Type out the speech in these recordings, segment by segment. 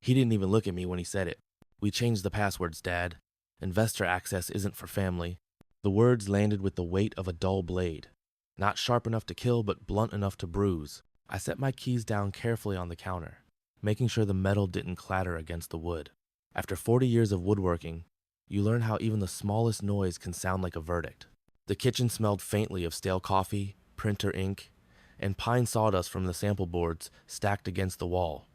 He didn't even look at me when he said it. "We changed the passwords, Dad. Investor access isn't for family." The words landed with the weight of a dull blade. Not sharp enough to kill, but blunt enough to bruise. I set my keys down carefully on the counter, making sure the metal didn't clatter against the wood. After 40 years of woodworking, you learn how even the smallest noise can sound like a verdict. The kitchen smelled faintly of stale coffee, printer ink, and pine sawdust from the sample boards stacked against the wall.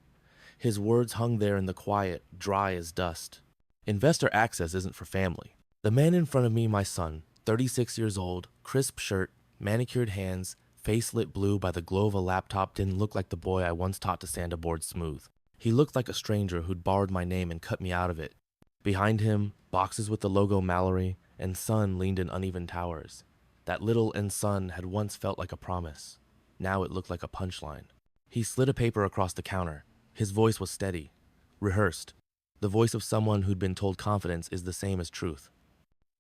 His words hung there in the quiet, dry as dust. Investor access isn't for family. The man in front of me, my son, 36 years old, crisp shirt, manicured hands, face lit blue by the glow of a laptop, didn't look like the boy I once taught to sand a board smooth. He looked like a stranger who'd borrowed my name and cut me out of it. Behind him, boxes with the logo Mallory and Son leaned in uneven towers. That little and Son had once felt like a promise. Now it looked like a punchline. He slid a paper across the counter. His voice was steady, rehearsed, the voice of someone who'd been told confidence is the same as truth.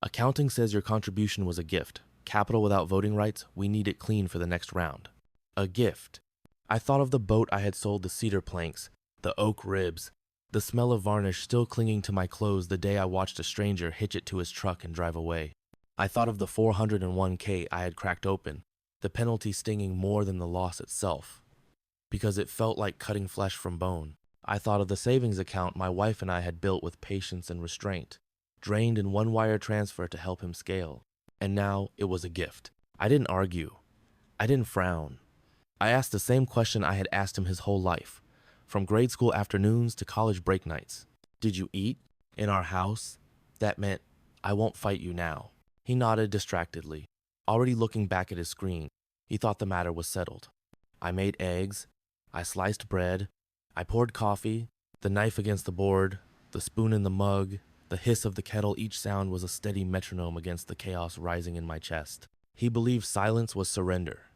"Accounting says your contribution was a gift. Capital without voting rights, we need it clean for the next round." A gift. I thought of the boat I had sold the cedar planks, the oak ribs, the smell of varnish still clinging to my clothes the day I watched a stranger hitch it to his truck and drive away. I thought of the 401k I had cracked open, the penalty stinging more than the loss itself, because it felt like cutting flesh from bone. I thought of the savings account my wife and I had built with patience and restraint, drained in one wire transfer to help him scale. And now it was a gift. I didn't argue. I didn't frown. I asked the same question I had asked him his whole life, from grade school afternoons to college break nights. "Did you eat? In our house?" That meant, "I won't fight you now." He nodded distractedly, already looking back at his screen. He thought the matter was settled. I made eggs. I sliced bread. I poured coffee, the knife against the board, the spoon in the mug, the hiss of the kettle. Each sound was a steady metronome against the chaos rising in my chest. He believed silence was surrender.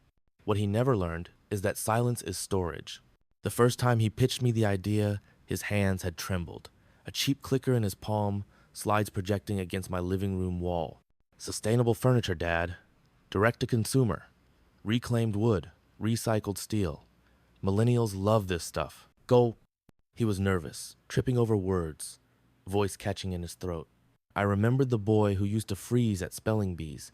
What he never learned is that silence is storage. The first time he pitched me the idea, his hands had trembled. A cheap clicker in his palm, slides projecting against my living room wall. "Sustainable furniture, Dad. Direct to consumer. Reclaimed wood. Recycled steel. Millennials love this stuff. Go." He was nervous, tripping over words, voice catching in his throat. I remembered the boy who used to freeze at spelling bees,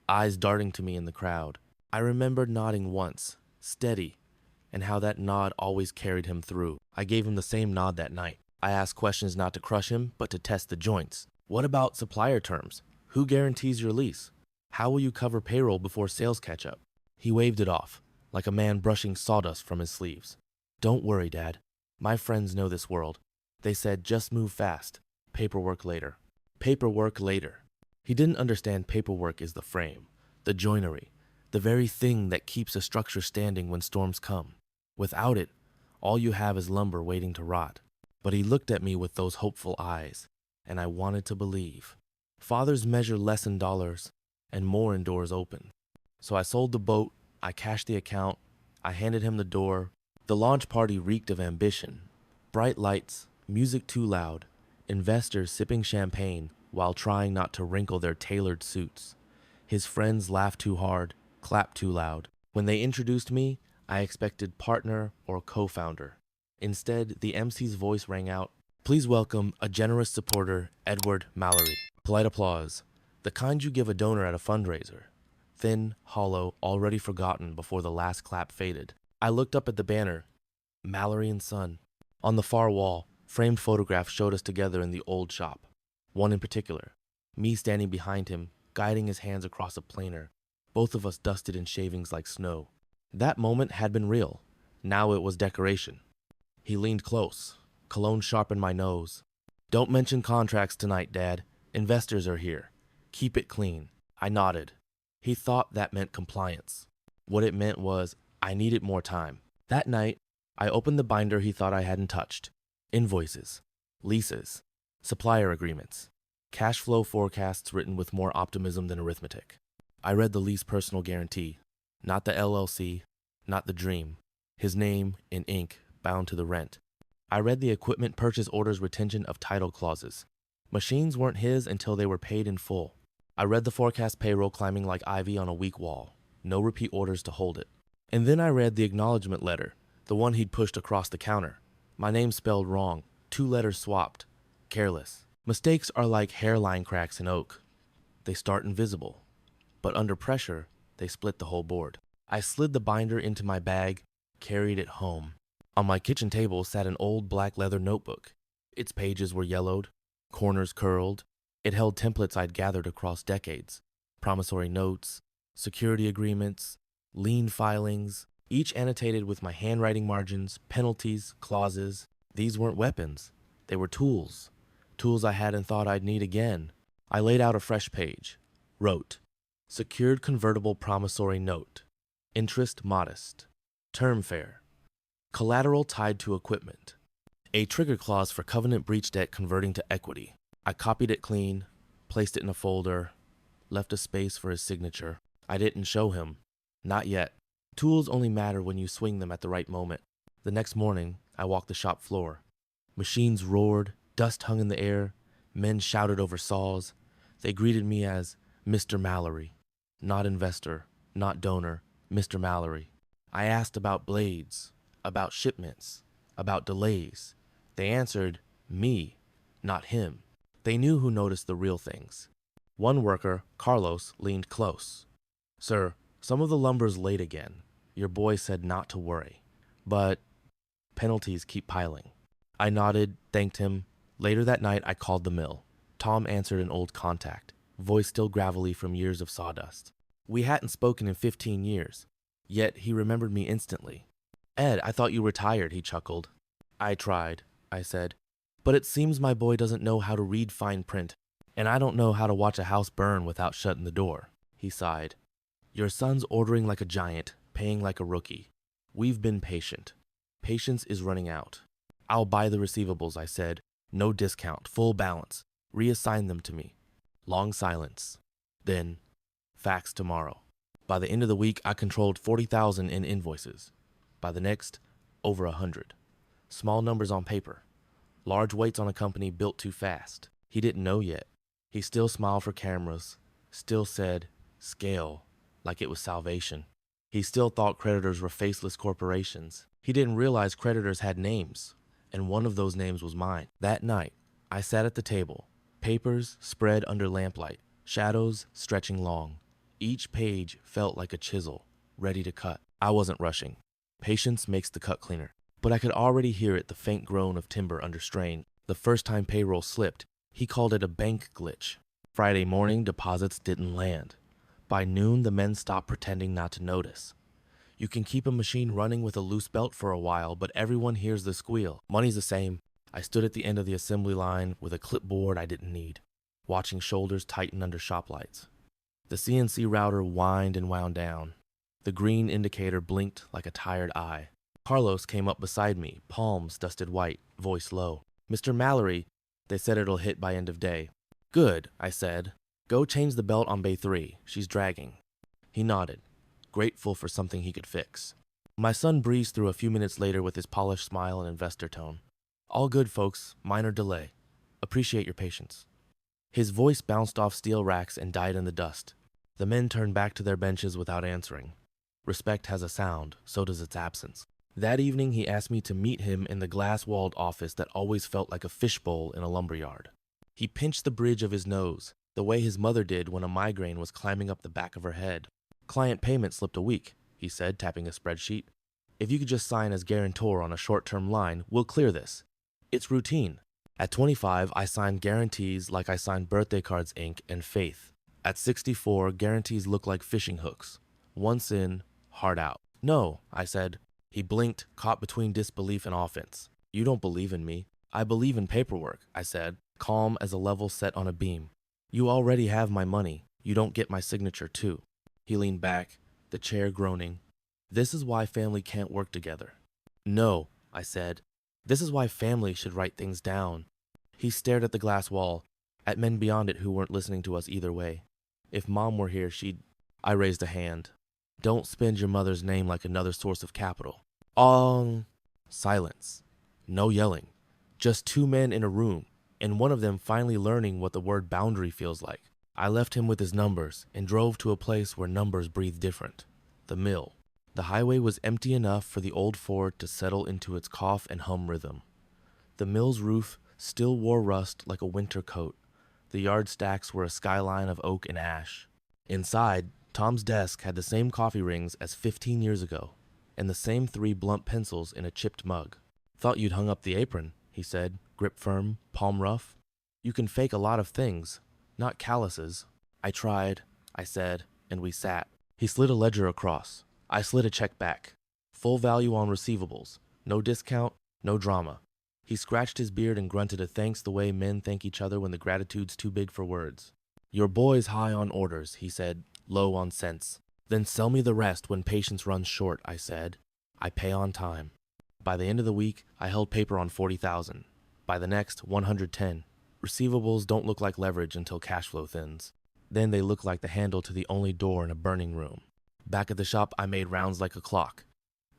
eyes darting to me in the crowd. I remembered nodding once, steady, and how that nod always carried him through. I gave him the same nod that night. I asked questions not to crush him, but to test the joints. "What about supplier terms? Who guarantees your lease? How will you cover payroll before sales catch up?" He waved it off, like a man brushing sawdust from his sleeves. "Don't worry, Dad. My friends know this world. They said just move fast. Paperwork later." Paperwork later. He didn't understand paperwork is the frame, the joinery, the very thing that keeps a structure standing when storms come. Without it, all you have is lumber waiting to rot. But he looked at me with those hopeful eyes, and I wanted to believe. Fathers measure less in dollars and more in doors open. So I sold the boat, I cashed the account, I handed him the door. The launch party reeked of ambition. Bright lights, music too loud, investors sipping champagne while trying not to wrinkle their tailored suits. His friends laughed too hard, clapped too loud. When they introduced me, I expected partner or co-founder. Instead, the MC's voice rang out, "Please welcome a generous supporter, Edward Mallory." Polite applause, the kind you give a donor at a fundraiser. Thin, hollow, already forgotten before the last clap faded. I looked up at the banner, Mallory and Son. On the far wall, framed photographs showed us together in the old shop. One in particular, me standing behind him, guiding his hands across a planer, both of us dusted in shavings like snow. That moment had been real. Now it was decoration. He leaned close. Cologne sharpened my nose. "Don't mention contracts tonight, Dad. Investors are here. Keep it clean." I nodded. He thought that meant compliance. What it meant was I needed more time. That night, I opened the binder he thought I hadn't touched. Invoices, leases, supplier agreements, cash flow forecasts written with more optimism than arithmetic. I read the lease personal guarantee, not the LLC, not the dream. His name, in ink, bound to the rent. I read the equipment purchase orders retention of title clauses. Machines weren't his until they were paid in full. I read the forecast payroll climbing like ivy on a weak wall. No repeat orders to hold it. And then I read the acknowledgement letter, the one he'd pushed across the counter. My name spelled wrong, 2 letters swapped. Careless. Mistakes are like hairline cracks in oak. They start invisible, but under pressure, they split the whole board. I slid the binder into my bag, carried it home. On my kitchen table sat an old black leather notebook. Its pages were yellowed, corners curled. It held templates I'd gathered across decades. Promissory notes, security agreements, lien filings, each annotated with my handwriting margins, penalties, clauses. These weren't weapons. They were tools. Tools I hadn't thought I'd need again. I laid out a fresh page. Wrote, secured convertible promissory note. Interest modest. Term fair. Collateral tied to equipment. A trigger clause for covenant breach debt converting to equity. I copied it clean, placed it in a folder, left a space for his signature. I didn't show him. Not yet. Tools only matter when you swing them at the right moment. The next morning, I walked the shop floor. Machines roared, dust hung in the air, men shouted over saws. They greeted me as Mr. Mallory. Not investor, not donor, Mr. Mallory. I asked about blades, about shipments, about delays. They answered me, not him. They knew who noticed the real things. One worker, Carlos, leaned close. Sir, some of the lumber's late again. Your boy said not to worry. But penalties keep piling. I nodded, thanked him. Later that night, I called the mill. Tom answered an old contact, voice still gravelly from years of sawdust. We hadn't spoken in 15 years, yet he remembered me instantly. Ed, I thought you retired, he chuckled. I tried, I said. But it seems my boy doesn't know how to read fine print, and I don't know how to watch a house burn without shutting the door. He sighed. Your son's ordering like a giant, paying like a rookie. We've been patient. Patience is running out. I'll buy the receivables, I said. No discount, full balance. Reassign them to me. Long silence. Then, fax tomorrow. By the end of the week, I controlled 40,000 in invoices. By the next, over 100. Small numbers on paper. Large weights on a company built too fast. He didn't know yet. He still smiled for cameras, still said, scale, like it was salvation. He still thought creditors were faceless corporations. He didn't realize creditors had names, and one of those names was mine. That night, I sat at the table, papers spread under lamplight, shadows stretching long. Each page felt like a chisel, ready to cut. I wasn't rushing. Patience makes the cut cleaner. But I could already hear it, the faint groan of timber under strain. The first time payroll slipped, he called it a bank glitch. Friday morning, deposits didn't land. By noon, the men stopped pretending not to notice. You can keep a machine running with a loose belt for a while, but everyone hears the squeal. Money's the same. I stood at the end of the assembly line with a clipboard I didn't need, watching shoulders tighten under shop lights. The CNC router whined and wound down. The green indicator blinked like a tired eye. Carlos came up beside me, palms dusted white, voice low. Mr. Mallory, they said it'll hit by end of day. Good, I said. Go change the belt on bay 3. She's dragging. He nodded, grateful for something he could fix. My son breezed through a few minutes later with his polished smile and investor tone. All good, folks. Minor delay. Appreciate your patience. His voice bounced off steel racks and died in the dust. The men turned back to their benches without answering. Respect has a sound, so does its absence. That evening, he asked me to meet him in the glass-walled office that always felt like a fishbowl in a lumberyard. He pinched the bridge of his nose, the way his mother did when a migraine was climbing up the back of her head. Client payment slipped a week, he said, tapping a spreadsheet. If you could just sign as guarantor on a short-term line, we'll clear this. It's routine. At 25, I signed guarantees like I signed birthday cards, ink, and faith. At 64, guarantees look like fishing hooks. Once in, hard out. No, I said. He blinked, caught between disbelief and offense. You don't believe in me. I believe in paperwork, I said, calm as a level set on a beam. You already have my money. You don't get my signature too. He leaned back, the chair groaning. This is why family can't work together. No, I said. This is why family should write things down. He stared at the glass wall, at men beyond it who weren't listening to us either way. If Mom were here, she'd... I raised a hand. Don't spend your mother's name like another source of capital. Silence. No yelling. Just 2 men in a room, and one of them finally learning what the word boundary feels like. I left him with his numbers and drove to a place where numbers breathe different. The mill. The highway was empty enough for the old Ford to settle into its cough and hum rhythm. The mill's roof still wore rust like a winter coat. The yard stacks were a skyline of oak and ash. Inside, Tom's desk had the same coffee rings as 15 years ago, and the same 3 blunt pencils in a chipped mug. "Thought you'd hung up the apron," he said, grip firm, palm rough. "You can fake a lot of things, not calluses." "I tried," I said, and we sat. He slid a ledger across. I slid a check back. Full value on receivables. No discount, no drama. He scratched his beard and grunted a thanks the way men thank each other when the gratitude's too big for words. "Your boy's high on orders," he said, low on cents. "Then sell me the rest when patience runs short," I said. "I pay on time." By the end of the week, I held paper on 40,000. By the next, 110. Receivables don't look like leverage until cash flow thins. Then they look like the handle to the only door in a burning room. Back at the shop, I made rounds like a clock.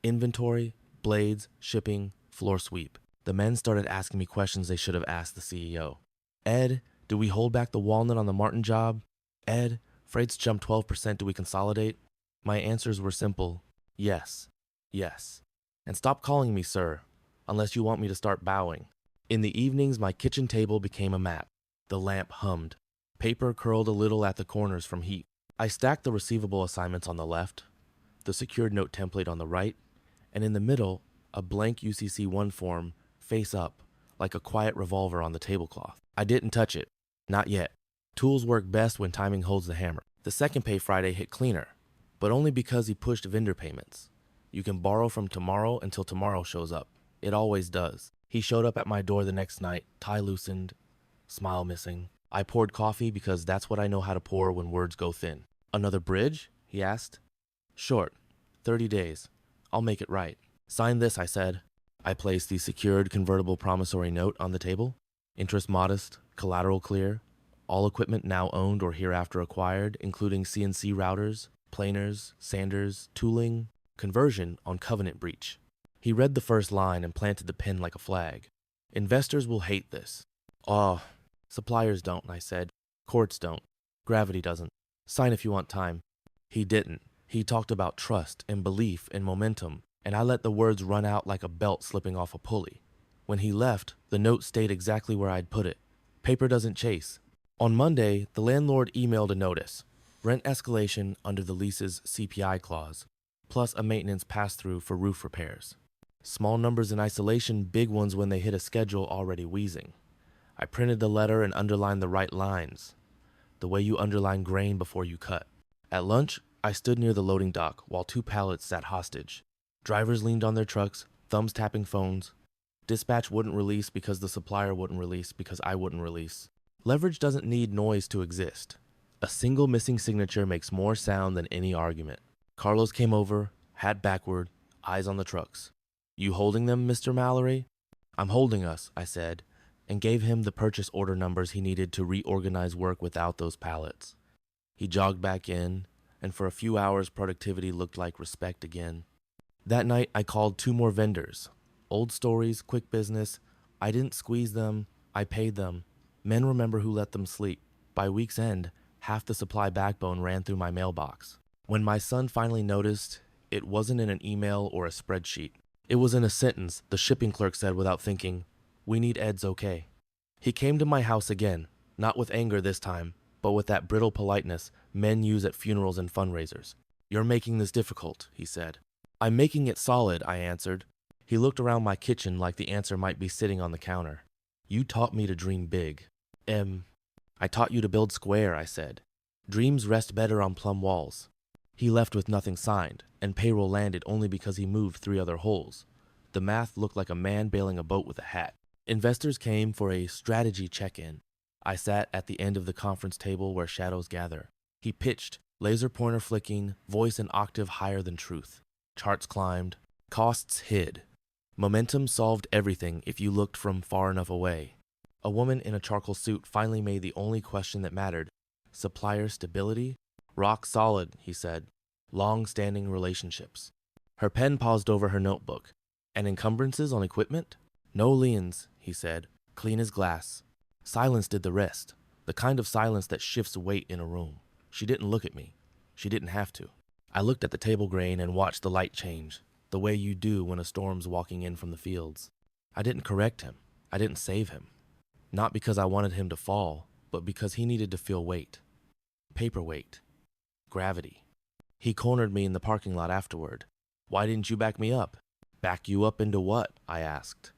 Inventory, blades, shipping, floor sweep. The men started asking me questions they should have asked the CEO. "Ed, do we hold back the walnut on the Martin job? Ed, freight's jumped 12%, do we consolidate?" My answers were simple. Yes. Yes. And stop calling me sir, unless you want me to start bowing. In the evenings, my kitchen table became a map. The lamp hummed. Paper curled a little at the corners from heat. I stacked the receivable assignments on the left, the secured note template on the right, and in the middle, a blank UCC1 form, face up, like a quiet revolver on the tablecloth. I didn't touch it. Not yet. Tools work best when timing holds the hammer. The second pay Friday hit cleaner, but only because he pushed vendor payments. You can borrow from tomorrow until tomorrow shows up. It always does. He showed up at my door the next night, tie loosened, smile missing. I poured coffee because that's what I know how to pour when words go thin. "Another bridge?" he asked. "Short. 30 days. I'll make it right." "Sign this," I said. I placed the secured convertible promissory note on the table. Interest modest, collateral clear. All equipment now owned or hereafter acquired, including CNC routers, planers, sanders, tooling, conversion on covenant breach. He read the first line and planted the pen like a flag. "Investors will hate this." "Oh, suppliers don't," I said. "Courts don't. Gravity doesn't. Sign if you want time." He didn't. He talked about trust and belief and momentum, and I let the words run out like a belt slipping off a pulley. When he left, the note stayed exactly where I'd put it. Paper doesn't chase. On Monday, the landlord emailed a notice. Rent escalation under the lease's CPI clause, plus a maintenance pass-through for roof repairs. Small numbers in isolation, big ones when they hit a schedule already wheezing. I printed the letter and underlined the right lines, the way you underline grain before you cut. At lunch, I stood near the loading dock while 2 pallets sat hostage. Drivers leaned on their trucks, thumbs tapping phones. Dispatch wouldn't release because the supplier wouldn't release because I wouldn't release. Leverage doesn't need noise to exist. A single missing signature makes more sound than any argument. Carlos came over, hat backward, eyes on the trucks. "You holding them, Mr. Mallory?" "I'm holding us," I said, and gave him the purchase order numbers he needed to reorganize work without those pallets. He jogged back in, and for a few hours productivity looked like respect again. That night I called 2 more vendors. Old stories, quick business. I didn't squeeze them, I paid them. Men remember who let them sleep. By week's end, half the supply backbone ran through my mailbox. When my son finally noticed, it wasn't in an email or a spreadsheet. It was in a sentence the shipping clerk said without thinking, "We need Ed's okay." He came to my house again, not with anger this time, but with that brittle politeness men use at funerals and fundraisers. "You're making this difficult," he said. "I'm making it solid," I answered. He looked around my kitchen like the answer might be sitting on the counter. "You taught me to dream big." I taught you to build square," I said. "Dreams rest better on plumb walls." He left with nothing signed, and payroll landed only because he moved 3 other holes. The math looked like a man bailing a boat with a hat. Investors came for a strategy check-in. I sat at the end of the conference table where shadows gather. He pitched, laser pointer flicking, voice an octave higher than truth. Charts climbed, costs hid. Momentum solved everything if you looked from far enough away. A woman in a charcoal suit finally made the only question that mattered. Supplier stability? "Rock solid," he said. "Long-standing relationships." Her pen paused over her notebook. "And encumbrances on equipment?" "No liens," he said. "Clean as glass." Silence did the rest. The kind of silence that shifts weight in a room. She didn't look at me. She didn't have to. I looked at the table grain and watched the light change, the way you do when a storm's walking in from the fields. I didn't correct him. I didn't save him. Not because I wanted him to fall, but because he needed to feel weight. Paperweight. Gravity. He cornered me in the parking lot afterward. Why didn't you back me up? Back you up into what? I asked.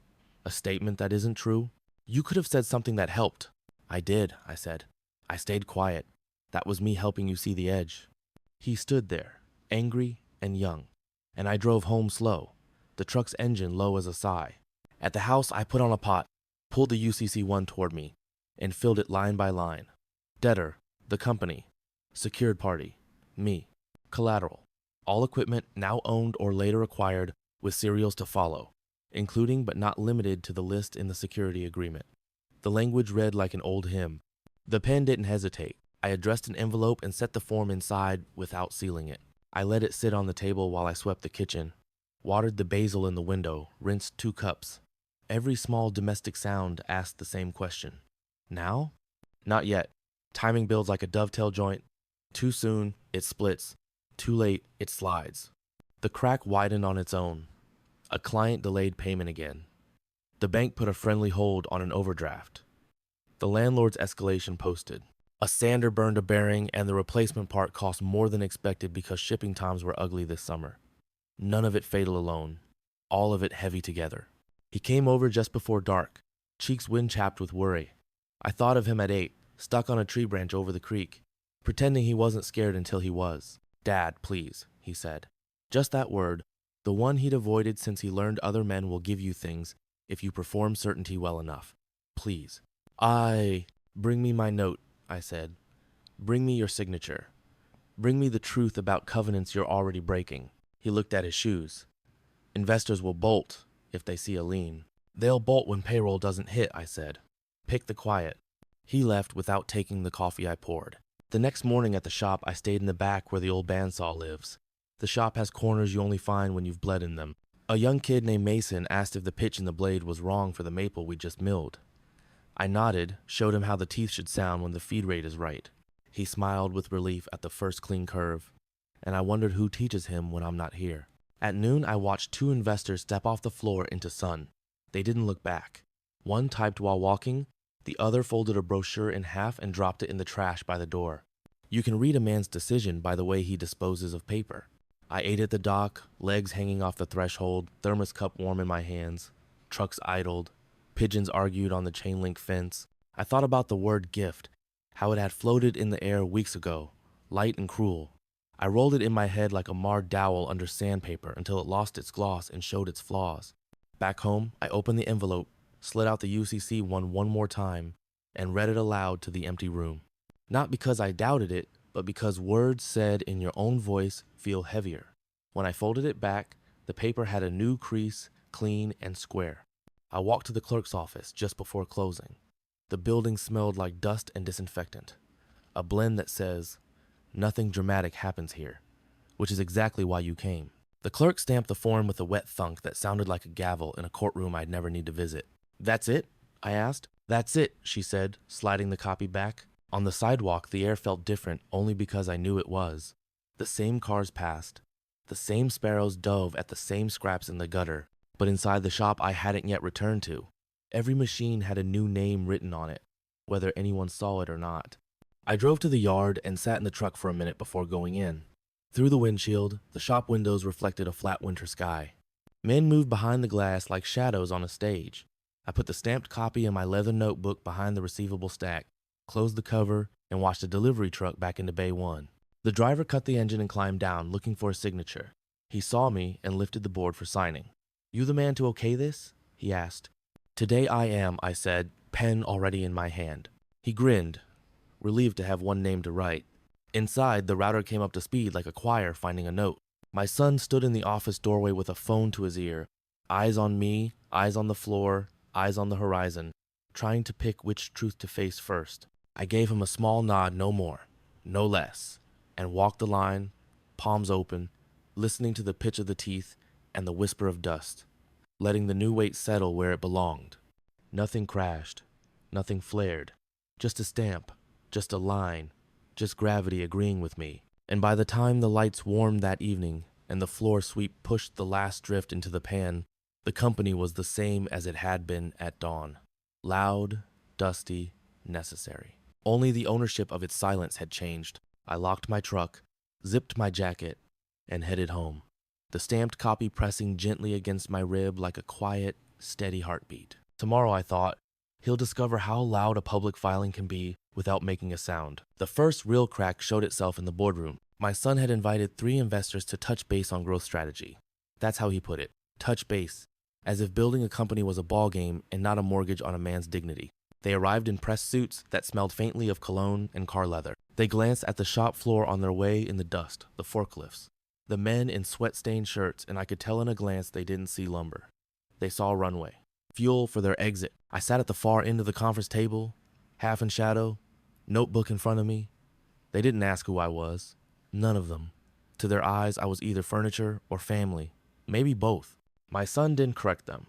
A statement that isn't true? You could have said something that helped. I did, I said. I stayed quiet. That was me helping you see the edge. He stood there, angry and young, and I drove home slow, the truck's engine low as a sigh. At the house, I put on a pot, pulled the UCC-1 toward me, and filled it line by line. Debtor, the company, secured party, me, collateral, all equipment now owned or later acquired with serials to follow, including but not limited to the list in the security agreement. The language read like an old hymn. The pen didn't hesitate. I addressed an envelope and set the form inside without sealing it. I let it sit on the table while I swept the kitchen, watered the basil in the window, rinsed 2 cups. Every small domestic sound asked the same question. Now? Not yet. Timing builds like a dovetail joint. Too soon, it splits. Too late, it slides. The crack widened on its own. A client delayed payment again. The bank put a friendly hold on an overdraft. The landlord's escalation posted. A sander burned a bearing and the replacement part cost more than expected because shipping times were ugly this summer. None of it fatal alone. All of it heavy together. He came over just before dark, cheeks wind-chapped with worry. I thought of him at 8, stuck on a tree branch over the creek, pretending he wasn't scared until he was. Dad, please, he said. Just that word, the one he'd avoided since he learned other men will give you things if you perform certainty well enough. Please. Bring me my note, I said. Bring me your signature. Bring me the truth about covenants you're already breaking. He looked at his shoes. Investors will bolt if they see a lien. They'll bolt when payroll doesn't hit, I said. Pick the quiet. He left without taking the coffee I poured. The next morning at the shop, I stayed in the back where the old bandsaw lives. The shop has corners you only find when you've bled in them. A young kid named Mason asked if the pitch in the blade was wrong for the maple we just milled. I nodded, showed him how the teeth should sound when the feed rate is right. He smiled with relief at the first clean curve, and I wondered who teaches him when I'm not here. At noon, I watched 2 investors step off the floor into sun. They didn't look back. One typed while walking, the other folded a brochure in half and dropped it in the trash by the door. You can read a man's decision by the way he disposes of paper. I ate at the dock, legs hanging off the threshold, thermos cup warm in my hands. Trucks idled. Pigeons argued on the chain-link fence. I thought about the word gift, how it had floated in the air weeks ago, light and cruel. I rolled it in my head like a marred dowel under sandpaper until it lost its gloss and showed its flaws. Back home, I opened the envelope, slid out the UCC-1 one more time, and read it aloud to the empty room. Not because I doubted it, but because words said in your own voice feel heavier. When I folded it back, the paper had a new crease, clean and square. I walked to the clerk's office just before closing. The building smelled like dust and disinfectant, a blend that says, "Nothing dramatic happens here," which is exactly why you came. The clerk stamped the form with a wet thunk that sounded like a gavel in a courtroom I'd never need to visit. "That's it?" I asked. "That's it," she said, sliding the copy back. On the sidewalk, the air felt different only because I knew it was. The same cars passed. The same sparrows dove at the same scraps in the gutter. But inside the shop I hadn't yet returned to. Every machine had a new name written on it, whether anyone saw it or not. I drove to the yard and sat in the truck for a minute before going in. Through the windshield, the shop windows reflected a flat winter sky. Men moved behind the glass like shadows on a stage. I put the stamped copy in my leather notebook behind the receivable stack, closed the cover, and watched a delivery truck back into Bay 1. The driver cut the engine and climbed down, looking for a signature. He saw me and lifted the board for signing. "You the man to okay this?" he asked. "Today I am," I said, pen already in my hand. He grinned, relieved to have one name to write. Inside, the router came up to speed like a choir finding a note. My son stood in the office doorway with a phone to his ear, eyes on me, eyes on the floor, eyes on the horizon, trying to pick which truth to face first. I gave him a small nod, no more, no less, and walked the line, palms open, listening to the pitch of the teeth and the whisper of dust, letting the new weight settle where it belonged. Nothing crashed, nothing flared, just a stamp, just a line, just gravity agreeing with me. And by the time the lights warmed that evening and the floor sweep pushed the last drift into the pan, The company was the same as it had been at dawn. Loud, dusty, necessary. Only the ownership of its silence had changed. I locked my truck, zipped my jacket, and headed home. The stamped copy pressing gently against my rib like a quiet, steady heartbeat. Tomorrow, I thought, he'll discover how loud a public filing can be without making a sound. The first real crack showed itself in the boardroom. My son had invited 3 investors to touch base on growth strategy. That's how he put it. Touch base. As if building a company was a ball game and not a mortgage on a man's dignity. They arrived in pressed suits that smelled faintly of cologne and car leather. They glanced at the shop floor on their way in the dust, the forklifts. The men in sweat-stained shirts, and I could tell in a glance they didn't see lumber. They saw runway. Fuel for their exit. I sat at the far end of the conference table, half in shadow, notebook in front of me. They didn't ask who I was. None of them. To their eyes, I was either furniture or family. Maybe both. My son didn't correct them.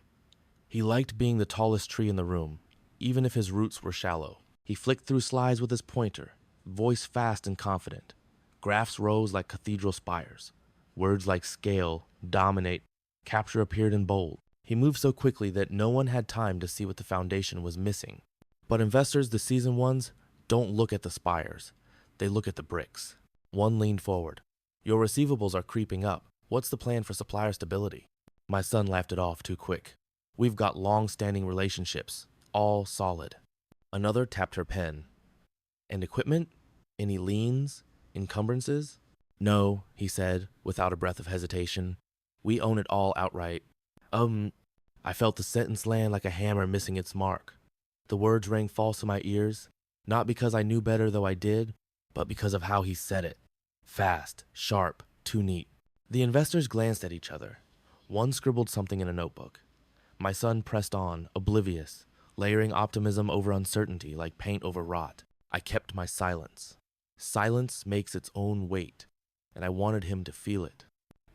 He liked being the tallest tree in the room, even if his roots were shallow. He flicked through slides with his pointer, voice fast and confident. Graphs rose like cathedral spires. Words like scale, dominate, capture appeared in bold. He moved so quickly that no one had time to see what the foundation was missing. But investors, the seasoned ones, don't look at the spires. They look at the bricks. One leaned forward. Your receivables are creeping up. What's the plan for supplier stability? My son laughed it off too quick. We've got long-standing relationships, all solid. Another tapped her pen. And equipment? Any liens? Encumbrances? No, he said, without a breath of hesitation. We own it all outright. I felt the sentence land like a hammer missing its mark. The words rang false in my ears, not because I knew better though I did, but because of how he said it. Fast, sharp, too neat. The investors glanced at each other. One scribbled something in a notebook. My son pressed on, oblivious, layering optimism over uncertainty like paint over rot. I kept my silence. Silence makes its own weight, and I wanted him to feel it.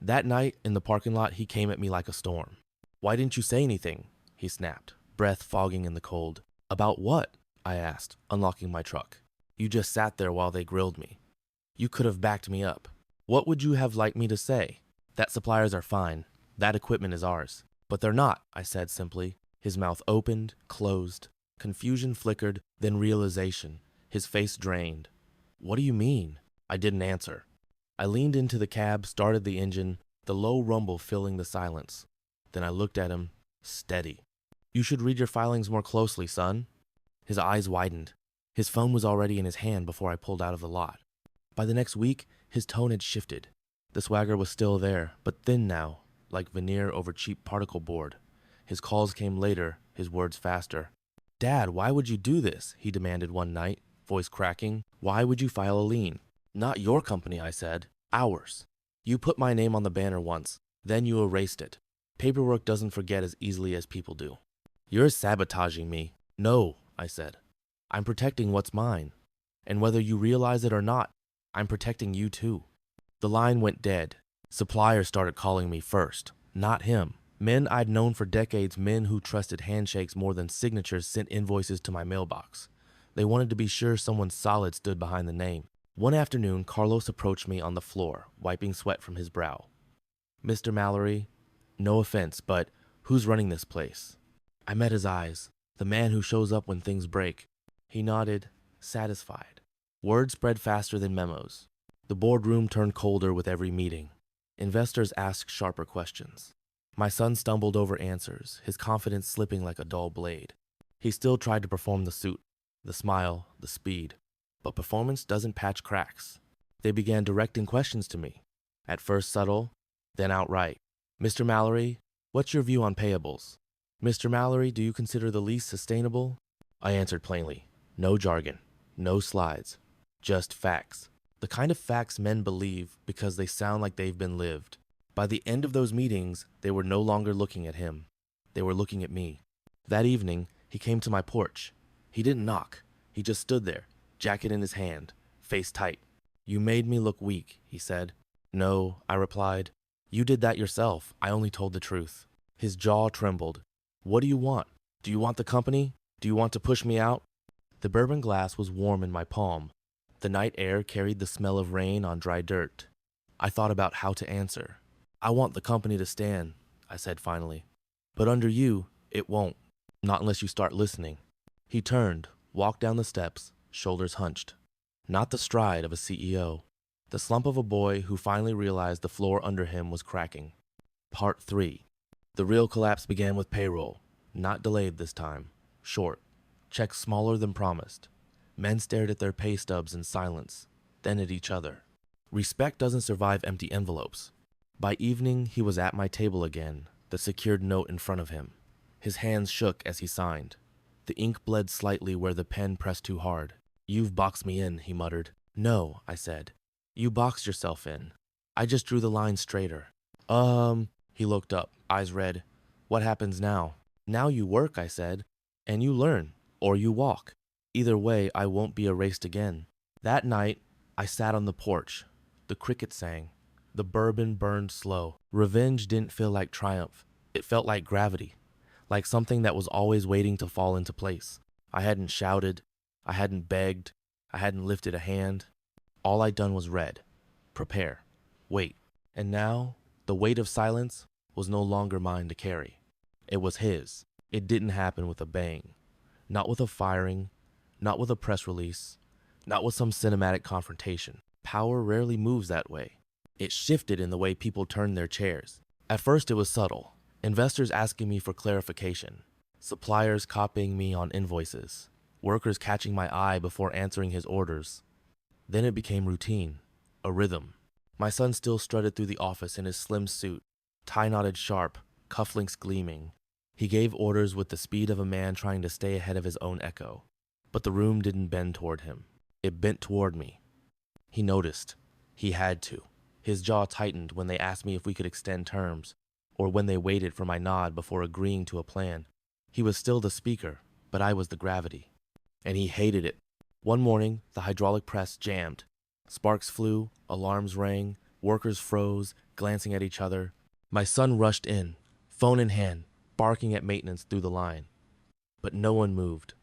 That night, in the parking lot, he came at me like a storm. Why didn't you say anything? He snapped, breath fogging in the cold. About what? I asked, unlocking my truck. You just sat there while they grilled me. You could have backed me up. What would you have liked me to say? That suppliers are fine. That equipment is ours. But they're not, I said simply. His mouth opened, closed. Confusion flickered, then realization. His face drained. What do you mean? I didn't answer. I leaned into the cab, started the engine, the low rumble filling the silence. Then I looked at him, steady. You should read your filings more closely, son. His eyes widened. His phone was already in his hand before I pulled out of the lot. By the next week, his tone had shifted. The swagger was still there, but thin now, like veneer over cheap particle board. His calls came later, his words faster. Dad, why would you do this? He demanded one night, voice cracking. Why would you file a lien? Not your company, I said. Ours. You put my name on the banner once, then you erased it. Paperwork doesn't forget as easily as people do. You're sabotaging me. No, I said. I'm protecting what's mine. And whether you realize it or not, I'm protecting you too. The line went dead. Suppliers started calling me first, not him. Men I'd known for decades, men who trusted handshakes more than signatures, sent invoices to my mailbox. They wanted to be sure someone solid stood behind the name. One afternoon, Carlos approached me on the floor, wiping sweat from his brow. Mr. Mallory, no offense, but who's running this place? I met his eyes, the man who shows up when things break. He nodded, satisfied. Words spread faster than memos. The boardroom turned colder with every meeting. Investors asked sharper questions. My son stumbled over answers, his confidence slipping like a dull blade. He still tried to perform the suit, the smile, the speed. But performance doesn't patch cracks. They began directing questions to me. At first subtle, then outright. Mr. Mallory, what's your view on payables? Mr. Mallory, do you consider the lease sustainable? I answered plainly. No jargon, no slides, just facts. The kind of facts men believe because they sound like they've been lived. By the end of those meetings, they were no longer looking at him. They were looking at me. That evening, he came to my porch. He didn't knock. He just stood there, jacket in his hand, face tight. You made me look weak, he said. No, I replied. You did that yourself. I only told the truth. His jaw trembled. What do you want? Do you want the company? Do you want to push me out? The bourbon glass was warm in my palm. The night air carried the smell of rain on dry dirt. I thought about how to answer. I want the company to stand, I said finally. But under you, it won't. Not unless you start listening. He turned, walked down the steps, shoulders hunched. Not the stride of a CEO. The slump of a boy who finally realized the floor under him was cracking. Part 3. The real collapse began with payroll. Not delayed this time. Short. Checks smaller than promised. Men stared at their pay stubs in silence, then at each other. Respect doesn't survive empty envelopes. By evening, he was at my table again, the secured note in front of him. His hands shook as he signed. The ink bled slightly where the pen pressed too hard. "You've boxed me in," he muttered. "No," I said. "You boxed yourself in. I just drew the line straighter." He looked up, eyes red. "What happens now?" "Now you work," I said. "And you learn, or you walk. Either way, I won't be erased again." That night, I sat on the porch. The crickets sang. The bourbon burned slow. Revenge didn't feel like triumph. It felt like gravity, like something that was always waiting to fall into place. I hadn't shouted. I hadn't begged. I hadn't lifted a hand. All I'd done was read, prepare, wait. And now, the weight of silence was no longer mine to carry. It was his. It didn't happen with a bang. Not with a firing, not with a press release, not with some cinematic confrontation. Power rarely moves that way. It shifted in the way people turned their chairs. At first it was subtle. Investors asking me for clarification. Suppliers copying me on invoices. Workers catching my eye before answering his orders. Then it became routine, a rhythm. My son still strutted through the office in his slim suit, tie knotted sharp, cufflinks gleaming. He gave orders with the speed of a man trying to stay ahead of his own echo. But the room didn't bend toward him. It bent toward me. He noticed. He had to. His jaw tightened when they asked me if we could extend terms, or when they waited for my nod before agreeing to a plan. He was still the speaker, but I was the gravity. And he hated it. One morning, the hydraulic press jammed. Sparks flew, alarms rang, workers froze, glancing at each other. My son rushed in, phone in hand, barking at maintenance through the line. But no one moved.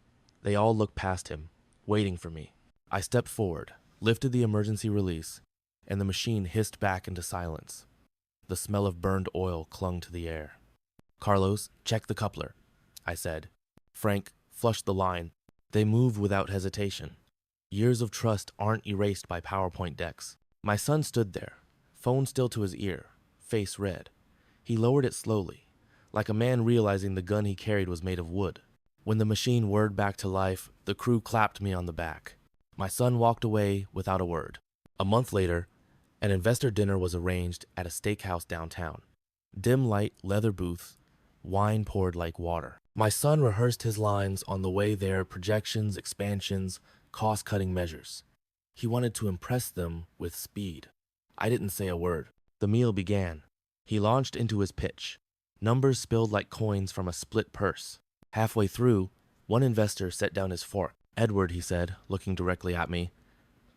They all looked past him, waiting for me. I stepped forward, lifted the emergency release, and the machine hissed back into silence. The smell of burned oil clung to the air. "Carlos, check the coupler," I said. Frank flushed the line. They moved without hesitation. Years of trust aren't erased by PowerPoint decks. My son stood there, phone still to his ear, face red. He lowered it slowly, like a man realizing the gun he carried was made of wood. When the machine whirred back to life, the crew clapped me on the back. My son walked away without a word. A month later, an investor dinner was arranged at a steakhouse downtown. Dim light, leather booths, wine poured like water. My son rehearsed his lines on the way there, projections, expansions, cost-cutting measures. He wanted to impress them with speed. I didn't say a word. The meal began. He launched into his pitch. Numbers spilled like coins from a split purse. Halfway through, one investor set down his fork. "Edward," he said, looking directly at me,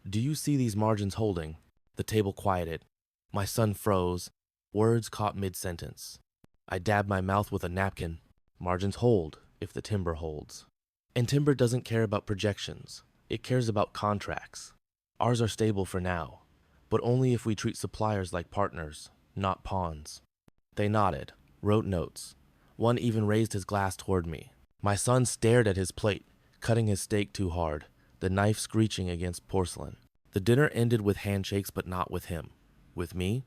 "do you see these margins holding?" The table quieted. My son froze. Words caught mid-sentence. I dabbed my mouth with a napkin. "Margins hold, if the timber holds." And timber doesn't care about projections. It cares about contracts. Ours are stable for now, but only if we treat suppliers like partners, not pawns. They nodded, wrote notes. One even raised his glass toward me. My son stared at his plate, cutting his steak too hard, the knife screeching against porcelain. The dinner ended with handshakes, but not with him. With me?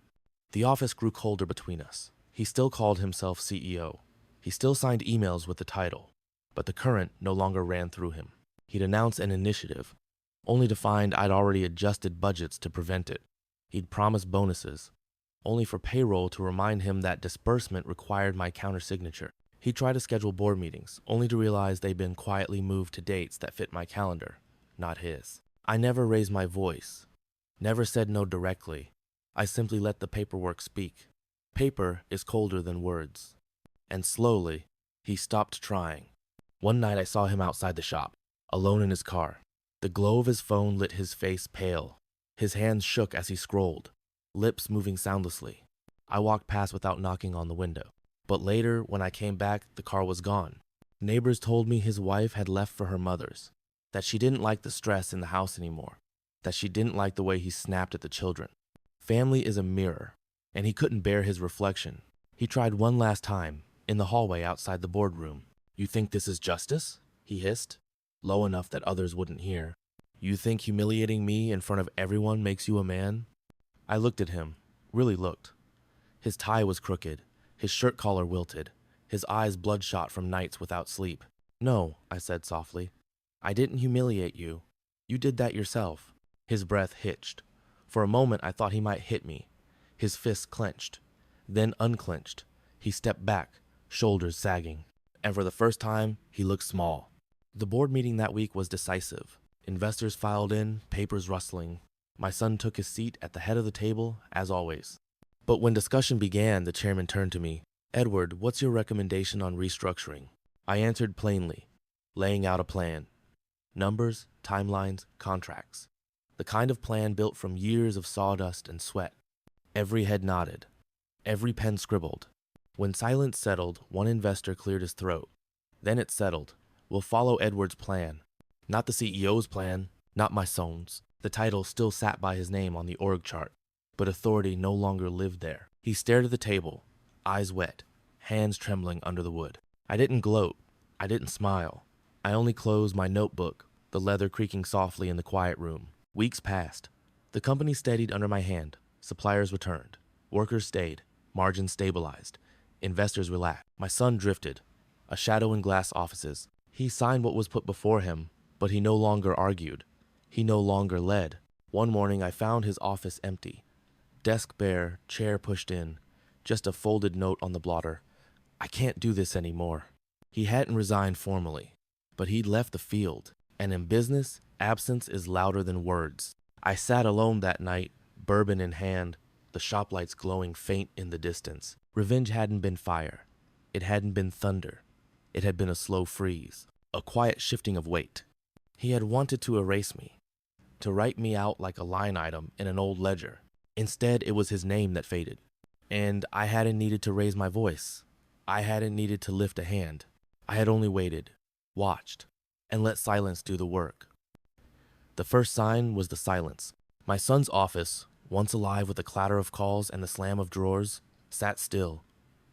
The office grew colder between us. He still called himself CEO. He still signed emails with the title, but the current no longer ran through him. He'd announce an initiative, only to find I'd already adjusted budgets to prevent it. He'd promised bonuses, only for payroll to remind him that disbursement required my countersignature. He'd try to schedule board meetings, only to realize they'd been quietly moved to dates that fit my calendar, not his. I never raised my voice, never said no directly. I simply let the paperwork speak. Paper is colder than words. And slowly, he stopped trying. One night I saw him outside the shop, alone in his car. The glow of his phone lit his face pale. His hands shook as he scrolled, lips moving soundlessly. I walked past without knocking on the window. But later, when I came back, the car was gone. Neighbors told me his wife had left for her mother's, that she didn't like the stress in the house anymore, that she didn't like the way he snapped at the children. Family is a mirror, and he couldn't bear his reflection. He tried one last time, in the hallway outside the boardroom. "You think this is justice?" he hissed, low enough that others wouldn't hear. "You think humiliating me in front of everyone makes you a man?" I looked at him, really looked. His tie was crooked, his shirt collar wilted, his eyes bloodshot from nights without sleep. "No," I said softly. "I didn't humiliate you. You did that yourself." His breath hitched. For a moment I thought he might hit me. His fists clenched, then unclenched. He stepped back, shoulders sagging. And for the first time, he looked small. The board meeting that week was decisive. Investors filed in, papers rustling. My son took his seat at the head of the table, as always. But when discussion began, the chairman turned to me. "Edward, what's your recommendation on restructuring?" I answered plainly, laying out a plan. Numbers, timelines, contracts. The kind of plan built from years of sawdust and sweat. Every head nodded. Every pen scribbled. When silence settled, one investor cleared his throat. Then it settled. "We'll follow Edward's plan. Not the CEO's plan, not my son's." The title still sat by his name on the org chart, but authority no longer lived there. He stared at the table, eyes wet, hands trembling under the wood. I didn't gloat. I didn't smile. I only closed my notebook, the leather creaking softly in the quiet room. Weeks passed. The company steadied under my hand. Suppliers returned. Workers stayed. Margins stabilized. Investors relaxed. My son drifted, a shadow in glass offices. He signed what was put before him, but he no longer argued. He no longer led. One morning I found his office empty. Desk bare, chair pushed in, just a folded note on the blotter. "I can't do this anymore." He hadn't resigned formally, but he'd left the field. And in business, absence is louder than words. I sat alone that night, bourbon in hand, the shop lights glowing faint in the distance. Revenge hadn't been fire. It hadn't been thunder. It had been a slow freeze, a quiet shifting of weight. He had wanted to erase me, to write me out like a line item in an old ledger. Instead, it was his name that faded. And I hadn't needed to raise my voice. I hadn't needed to lift a hand. I had only waited, watched, and let silence do the work. The first sign was the silence. My son's office, once alive with the clatter of calls and the slam of drawers, sat still.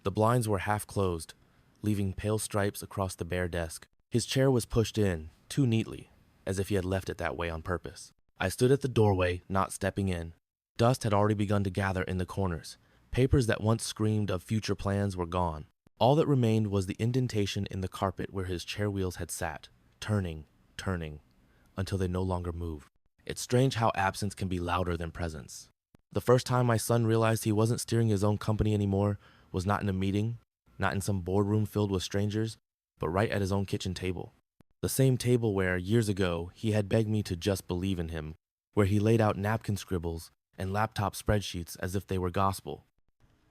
The blinds were half closed, leaving pale stripes across the bare desk. His chair was pushed in, too neatly, as if he had left it that way on purpose. I stood at the doorway, not stepping in. Dust had already begun to gather in the corners. Papers that once screamed of future plans were gone. All that remained was the indentation in the carpet where his chair wheels had sat, turning, until they no longer moved. It's strange how absence can be louder than presence. The first time my son realized he wasn't steering his own company anymore was not in a meeting, not in some boardroom filled with strangers, but right at his own kitchen table. The same table where, years ago, he had begged me to just believe in him, where he laid out napkin scribbles and laptop spreadsheets as if they were gospel.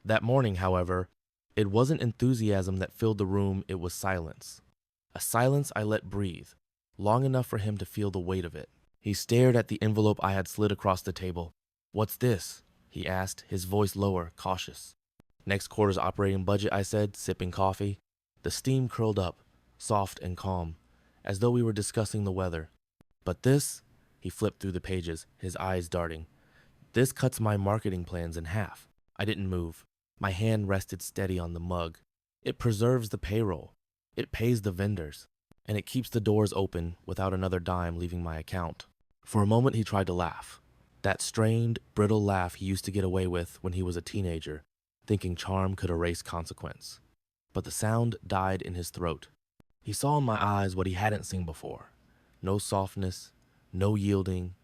That morning, however, it wasn't enthusiasm that filled the room, it was silence. A silence I let breathe, long enough for him to feel the weight of it. He stared at the envelope I had slid across the table. "What's this?" he asked, his voice lower, cautious. "Next quarter's operating budget," I said, sipping coffee. The steam curled up, soft and calm, as though we were discussing the weather. "But this," he flipped through the pages, his eyes darting. "This cuts my marketing plans in half." I didn't move. My hand rested steady on the mug. "It preserves the payroll. It pays the vendors. And it keeps the doors open without another dime leaving my account." For a moment he tried to laugh. That strained, brittle laugh he used to get away with when he was a teenager, thinking charm could erase consequence. But the sound died in his throat. He saw in my eyes what he hadn't seen before. No softness, no yielding,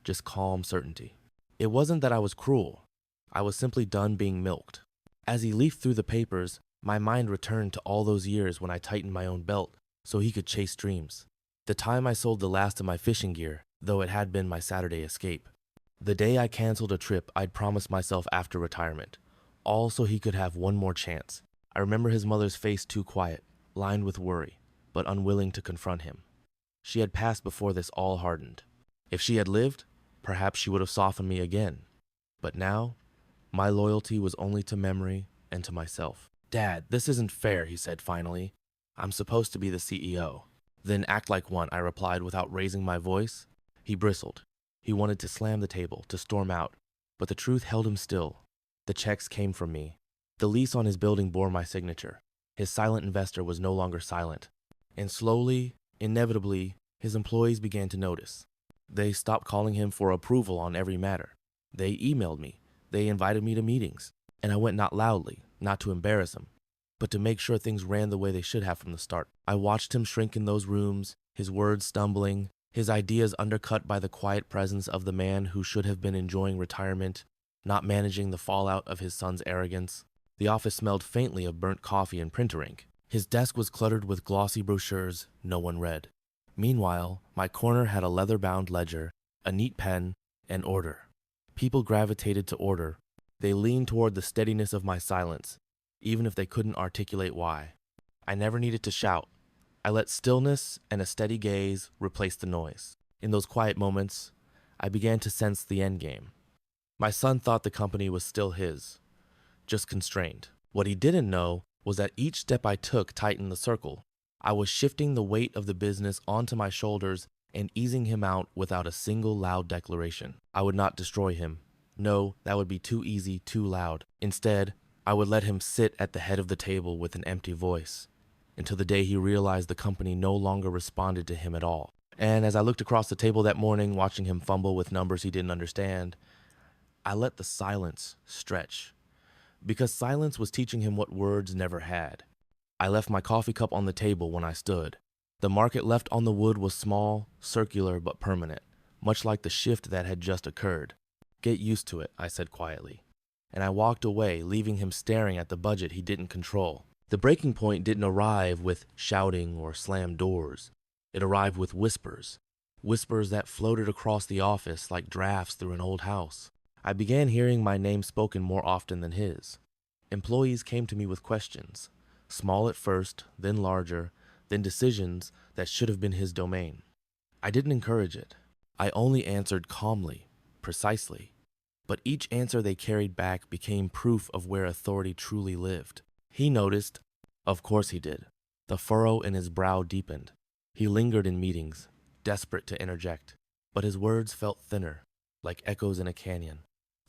just calm certainty. It wasn't that I was cruel. I was simply done being milked. As he leafed through the papers, my mind returned to all those years when I tightened my own belt so he could chase dreams. The time I sold the last of my fishing gear, though it had been my Saturday escape. The day I canceled a trip I'd promised myself after retirement, all so he could have one more chance. I remember his mother's face too quiet, lined with worry, but unwilling to confront him. She had passed before this all hardened. If she had lived, perhaps she would have softened me again. But now, my loyalty was only to memory and to myself. "Dad, this isn't fair," he said finally. "I'm supposed to be the CEO." "Then act like one," I replied without raising my voice. He bristled. He wanted to slam the table, to storm out, but the truth held him still. The checks came from me. The lease on his building bore my signature. His silent investor was no longer silent. And slowly, inevitably, his employees began to notice. They stopped calling him for approval on every matter. They emailed me. They invited me to meetings. And I went not loudly, not to embarrass him, but to make sure things ran the way they should have from the start. I watched him shrink in those rooms, his words stumbling, his ideas undercut by the quiet presence of the man who should have been enjoying retirement, not managing the fallout of his son's arrogance. The office smelled faintly of burnt coffee and printer ink. His desk was cluttered with glossy brochures no one read. Meanwhile, my corner had a leather-bound ledger, a neat pen, and order. People gravitated to order. They leaned toward the steadiness of my silence, even if they couldn't articulate why. I never needed to shout. I let stillness and a steady gaze replace the noise. In those quiet moments, I began to sense the endgame. My son thought the company was still his, just constrained. What he didn't know was that each step I took tightened the circle. I was shifting the weight of the business onto my shoulders and easing him out without a single loud declaration. I would not destroy him. No, that would be too easy, too loud. Instead, I would let him sit at the head of the table with an empty voice, until the day he realized the company no longer responded to him at all. And as I looked across the table that morning, watching him fumble with numbers he didn't understand, I let the silence stretch. Because silence was teaching him what words never had. I left my coffee cup on the table when I stood. The market left on the wood was small, circular, but permanent, much like the shift that had just occurred. "Get used to it," I said quietly. And I walked away, leaving him staring at the budget he didn't control. The breaking point didn't arrive with shouting or slammed doors. It arrived with whispers. Whispers that floated across the office like drafts through an old house. I began hearing my name spoken more often than his. Employees came to me with questions, small at first, then larger, then decisions that should have been his domain. I didn't encourage it. I only answered calmly, precisely. But each answer they carried back became proof of where authority truly lived. He noticed. Of course he did. The furrow in his brow deepened. He lingered in meetings, desperate to interject. But his words felt thinner, like echoes in a canyon.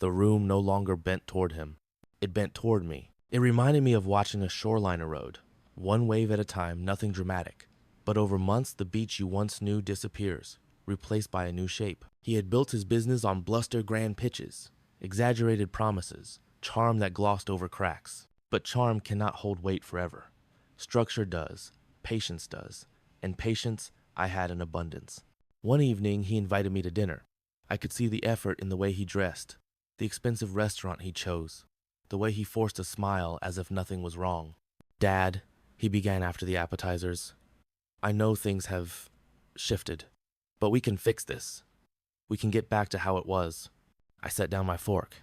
The room no longer bent toward him. It bent toward me. It reminded me of watching a shoreline erode. One wave at a time, nothing dramatic. But over months, the beach you once knew disappears, replaced by a new shape. He had built his business on bluster grand pitches, exaggerated promises, charm that glossed over cracks. But charm cannot hold weight forever. Structure does, patience does, and patience I had in abundance. One evening, he invited me to dinner. I could see the effort in the way he dressed, the expensive restaurant he chose, the way he forced a smile as if nothing was wrong. "Dad," he began after the appetizers, "I know things have shifted, but we can fix this. We can get back to how it was." I set down my fork.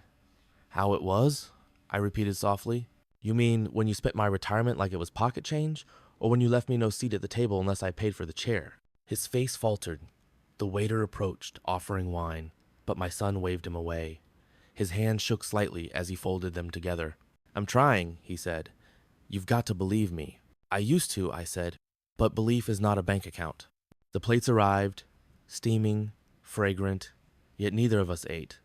"How it was?" I repeated softly. "You mean when you spent my retirement like it was pocket change, or when you left me no seat at the table unless I paid for the chair?" His face faltered. The waiter approached, offering wine, but my son waved him away. His hand shook slightly as he folded them together. "I'm trying," he said. "You've got to believe me." "I used to," I said, "but belief is not a bank account." The plates arrived, steaming, fragrant, yet neither of us ate.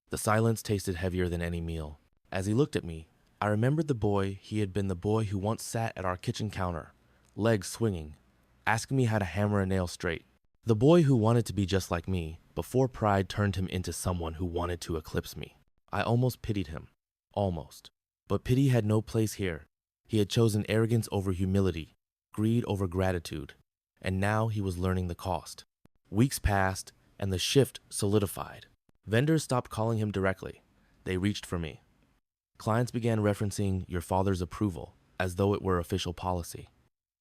The silence tasted heavier than any meal. As he looked at me, I remembered the boy. He had been the boy who once sat at our kitchen counter, legs swinging, asking me how to hammer a nail straight. The boy who wanted to be just like me, before pride turned him into someone who wanted to eclipse me. I almost pitied him. Almost. But pity had no place here. He had chosen arrogance over humility, greed over gratitude, and now he was learning the cost. Weeks passed, and the shift solidified. Vendors stopped calling him directly. They reached for me. Clients began referencing "your father's approval" as though it were official policy.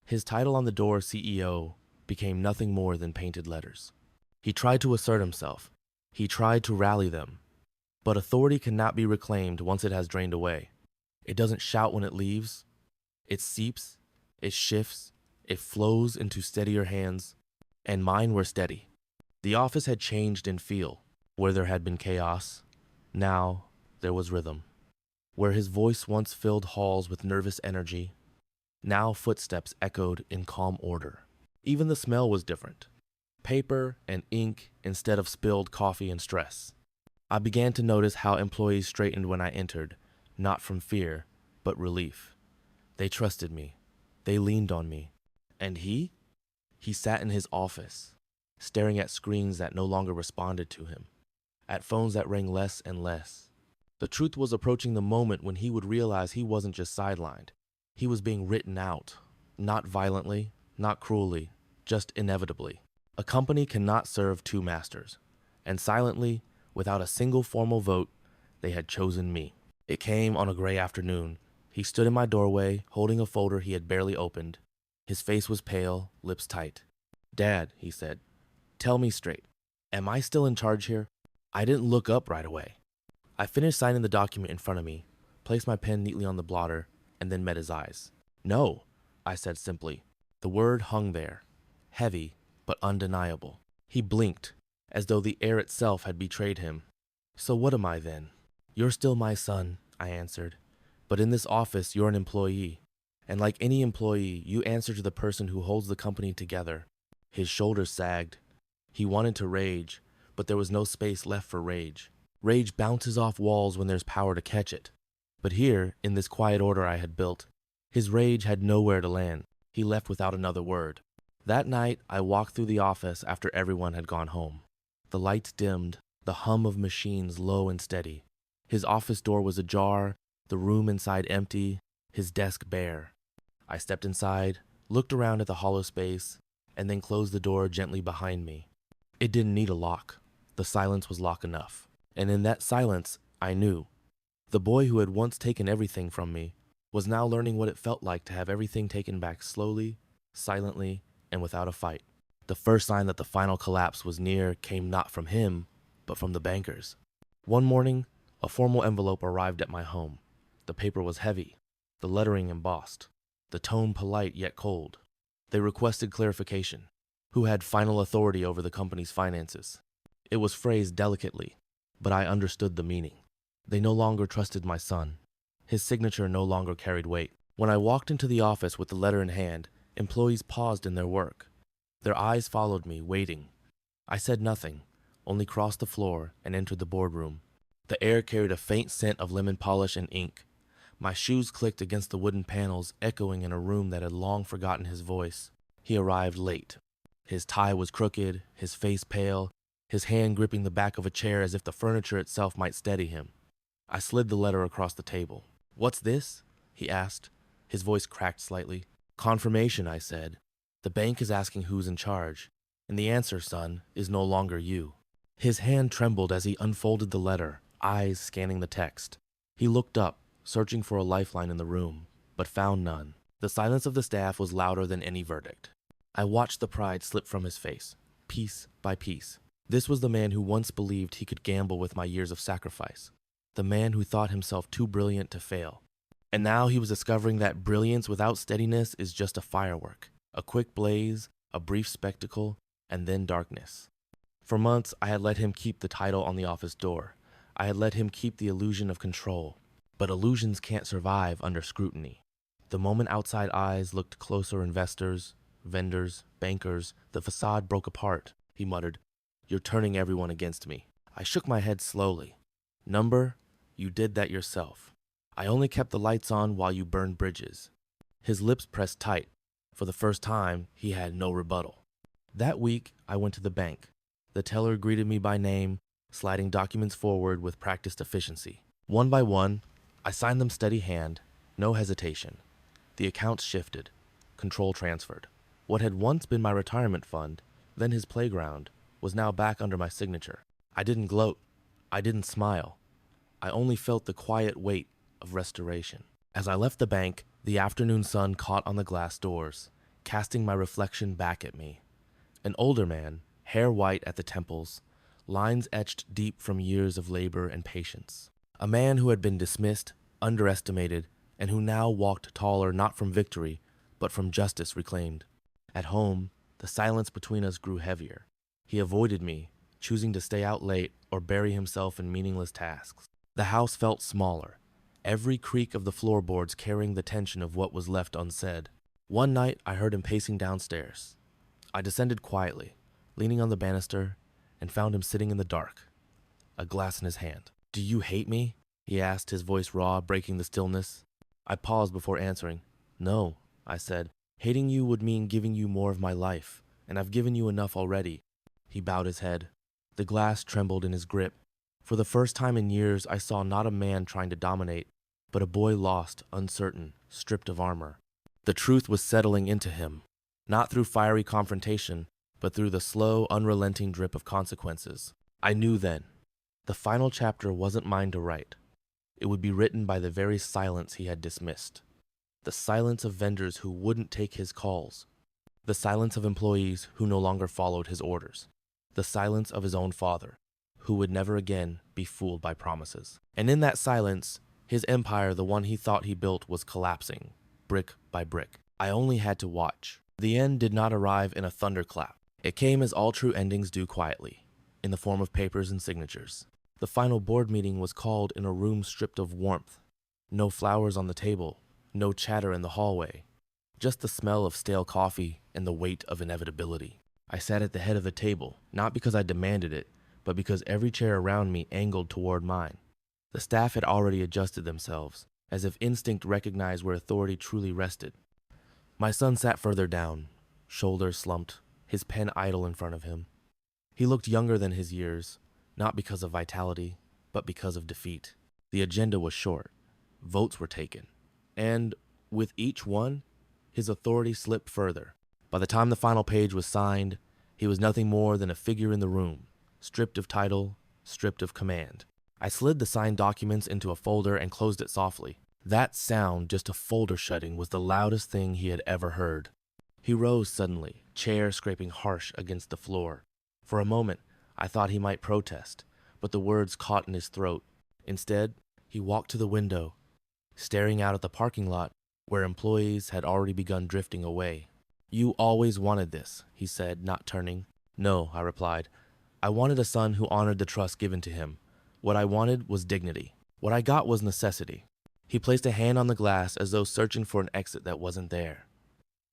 His title on the door, CEO, became nothing more than painted letters. He tried to assert himself. He tried to rally them. But authority cannot be reclaimed once it has drained away. It doesn't shout when it leaves. It seeps, it shifts, it flows into steadier hands, and mine were steady. The office had changed in feel. Where there had been chaos, now there was rhythm. Where his voice once filled halls with nervous energy, now footsteps echoed in calm order. Even the smell was different. Paper and ink instead of spilled coffee and stress. I began to notice how employees straightened when I entered, not from fear, but relief. They trusted me. They leaned on me. And he? He sat in his office, staring at screens that no longer responded to him, at phones that rang less and less. The truth was approaching the moment when he would realize he wasn't just sidelined. He was being written out. Not violently, not cruelly, just inevitably. A company cannot serve two masters. And silently, without a single formal vote, they had chosen me. It came on a gray afternoon. He stood in my doorway, holding a folder he had barely opened. His face was pale, lips tight. "Dad," he said, "tell me straight. Am I still in charge here?" I didn't look up right away. I finished signing the document in front of me, placed my pen neatly on the blotter, and then met his eyes. "No," I said simply. The word hung there, heavy but undeniable. He blinked, as though the air itself had betrayed him. "So what am I then?" "You're still my son," I answered. "But in this office, you're an employee. And like any employee, you answer to the person who holds the company together." His shoulders sagged. He wanted to rage, but there was no space left for rage. Rage bounces off walls when there's power to catch it. But here, in this quiet order I had built, his rage had nowhere to land. He left without another word. That night, I walked through the office after everyone had gone home. The lights dimmed, the hum of machines low and steady. His office door was ajar, the room inside empty, his desk bare. I stepped inside, looked around at the hollow space, and then closed the door gently behind me. It didn't need a lock. The silence was lock enough. And in that silence, I knew. The boy who had once taken everything from me was now learning what it felt like to have everything taken back slowly, silently, and without a fight. The first sign that the final collapse was near came not from him, but from the bankers. One morning, a formal envelope arrived at my home. The paper was heavy, the lettering embossed, the tone polite yet cold. They requested clarification. Who had final authority over the company's finances? It was phrased delicately, but I understood the meaning. They no longer trusted my son. His signature no longer carried weight. When I walked into the office with the letter in hand, employees paused in their work. Their eyes followed me, waiting. I said nothing, only crossed the floor and entered the boardroom. The air carried a faint scent of lemon polish and ink. My shoes clicked against the wooden panels, echoing in a room that had long forgotten his voice. He arrived late. His tie was crooked, his face pale, his hand gripping the back of a chair as if the furniture itself might steady him. I slid the letter across the table. "What's this?" he asked. His voice cracked slightly. "Confirmation," I said. "The bank is asking who's in charge, and the answer, son, is no longer you." His hand trembled as he unfolded the letter, eyes scanning the text. He looked up, searching for a lifeline in the room, but found none. The silence of the staff was louder than any verdict. I watched the pride slip from his face, piece by piece. This was the man who once believed he could gamble with my years of sacrifice. The man who thought himself too brilliant to fail. And now he was discovering that brilliance without steadiness is just a firework, a quick blaze, a brief spectacle, and then darkness. For months, I had let him keep the title on the office door. I had let him keep the illusion of control. But illusions can't survive under scrutiny. The moment outside eyes looked closer, investors, vendors, bankers, the facade broke apart. He muttered, "You're turning everyone against me." I shook my head slowly. "Number, you did that yourself. I only kept the lights on while you burned bridges." His lips pressed tight. For the first time, he had no rebuttal. That week, I went to the bank. The teller greeted me by name, sliding documents forward with practiced efficiency. One by one, I signed them steady hand, no hesitation. The accounts shifted, control transferred. What had once been my retirement fund, then his playground, was now back under my signature. I didn't gloat. I didn't smile. I only felt the quiet weight of restoration. As I left the bank, the afternoon sun caught on the glass doors, casting my reflection back at me. An older man, hair white at the temples, lines etched deep from years of labor and patience. A man who had been dismissed, underestimated, and who now walked taller not from victory, but from justice reclaimed. At home, the silence between us grew heavier. He avoided me, choosing to stay out late or bury himself in meaningless tasks. The house felt smaller, every creak of the floorboards carrying the tension of what was left unsaid. One night, I heard him pacing downstairs. I descended quietly, leaning on the banister, and found him sitting in the dark, a glass in his hand. "Do you hate me?" he asked, his voice raw, breaking the stillness. I paused before answering. No, I said. Hating you would mean giving you more of my life, and I've given you enough already. He bowed his head. The glass trembled in his grip. For the first time in years, I saw not a man trying to dominate, but a boy lost, uncertain, stripped of armor. The truth was settling into him, not through fiery confrontation, but through the slow, unrelenting drip of consequences. I knew then. The final chapter wasn't mine to write. It would be written by the very silence he had dismissed. The silence of vendors who wouldn't take his calls. The silence of employees who no longer followed his orders. The silence of his own father, who would never again be fooled by promises. And in that silence, his empire, the one he thought he built, was collapsing, brick by brick. I only had to watch. The end did not arrive in a thunderclap. It came as all true endings do quietly, in the form of papers and signatures. The final board meeting was called in a room stripped of warmth. No flowers on the table, no chatter in the hallway, just the smell of stale coffee and the weight of inevitability. I sat at the head of the table, not because I demanded it, but because every chair around me angled toward mine. The staff had already adjusted themselves, as if instinct recognized where authority truly rested. My son sat further down, shoulders slumped, his pen idle in front of him. He looked younger than his years, not because of vitality, but because of defeat. The agenda was short. Votes were taken. And with each one, his authority slipped further. By the time the final page was signed, he was nothing more than a figure in the room, stripped of title, stripped of command. I slid the signed documents into a folder and closed it softly. That sound, just a folder shutting, was the loudest thing he had ever heard. He rose suddenly, chair scraping harsh against the floor. For a moment, I thought he might protest, but the words caught in his throat. Instead, he walked to the window, staring out at the parking lot where employees had already begun drifting away. "You always wanted this," he said, not turning. "No," I replied. "I wanted a son who honored the trust given to him. What I wanted was dignity. What I got was necessity." He placed a hand on the glass as though searching for an exit that wasn't there.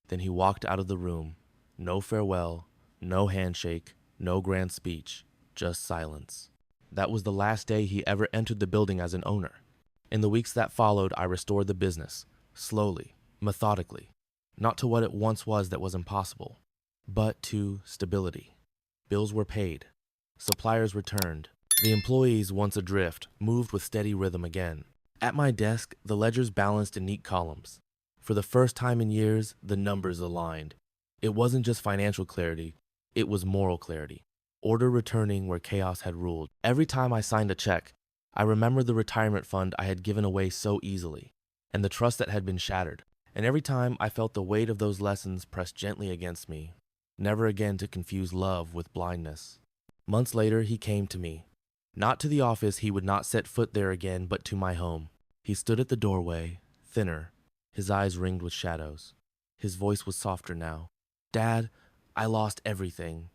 Then he walked out of the room. No farewell, no handshake, no grand speech, just silence. That was the last day he ever entered the building as an owner. In the weeks that followed, I restored the business, slowly, methodically, not to what it once was that was impossible, but to stability. Bills were paid. Suppliers returned. The employees, once adrift, moved with steady rhythm again. At my desk, the ledgers balanced in neat columns. For the first time in years, the numbers aligned. It wasn't just financial clarity, it was moral clarity. Order returning where chaos had ruled. Every time I signed a check, I remembered the retirement fund I had given away so easily, and the trust that had been shattered. And every time I felt the weight of those lessons pressed gently against me, never again to confuse love with blindness. Months later, he came to me. Not to the office, he would not set foot there again, but to my home. He stood at the doorway, thinner, his eyes ringed with shadows. His voice was softer now. "Dad, I lost everything."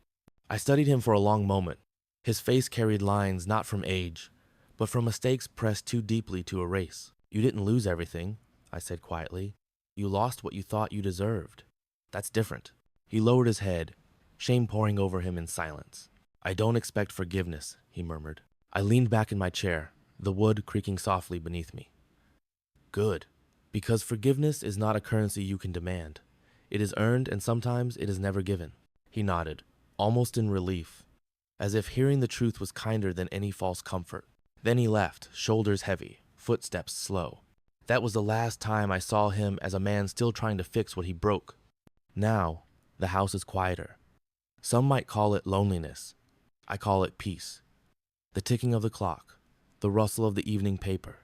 I studied him for a long moment. His face carried lines not from age, but from mistakes pressed too deeply to erase. "You didn't lose everything," I said quietly. "You lost what you thought you deserved. That's different." He lowered his head, shame pouring over him in silence. "I don't expect forgiveness," he murmured. I leaned back in my chair, the wood creaking softly beneath me. "Good, because forgiveness is not a currency you can demand. It is earned and sometimes it is never given." He nodded, almost in relief, as if hearing the truth was kinder than any false comfort. Then he left, shoulders heavy, footsteps slow. That was the last time I saw him as a man still trying to fix what he broke. Now, the house is quieter. Some might call it loneliness. I call it peace. The ticking of the clock, the rustle of the evening paper,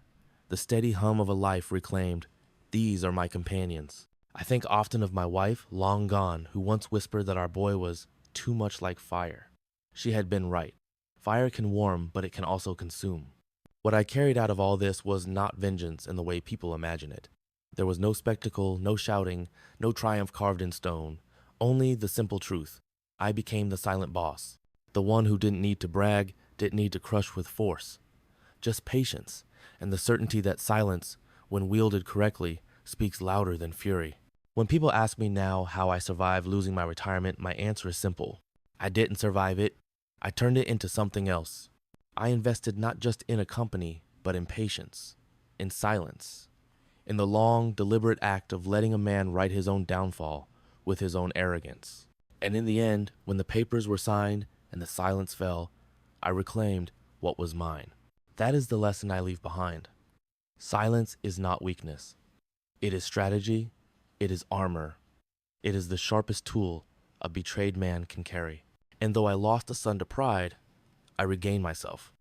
the steady hum of a life reclaimed. These are my companions. I think often of my wife, long gone, who once whispered that our boy was too much like fire. She had been right. Fire can warm, but it can also consume. What I carried out of all this was not vengeance in the way people imagine it. There was no spectacle, no shouting, no triumph carved in stone, only the simple truth. I became the silent boss, the one who didn't need to brag, didn't need to crush with force. Just patience, and the certainty that silence, when wielded correctly, speaks louder than fury. When people ask me now how I survived losing my retirement, my answer is simple. I didn't survive it. I turned it into something else. I invested not just in a company, but in patience, in silence, in the long, deliberate act of letting a man write his own downfall with his own arrogance. And in the end, when the papers were signed and the silence fell, I reclaimed what was mine. That is the lesson I leave behind. Silence is not weakness. It is strategy. It is armor. It is the sharpest tool a betrayed man can carry. And though I lost a son to pride, I regained myself.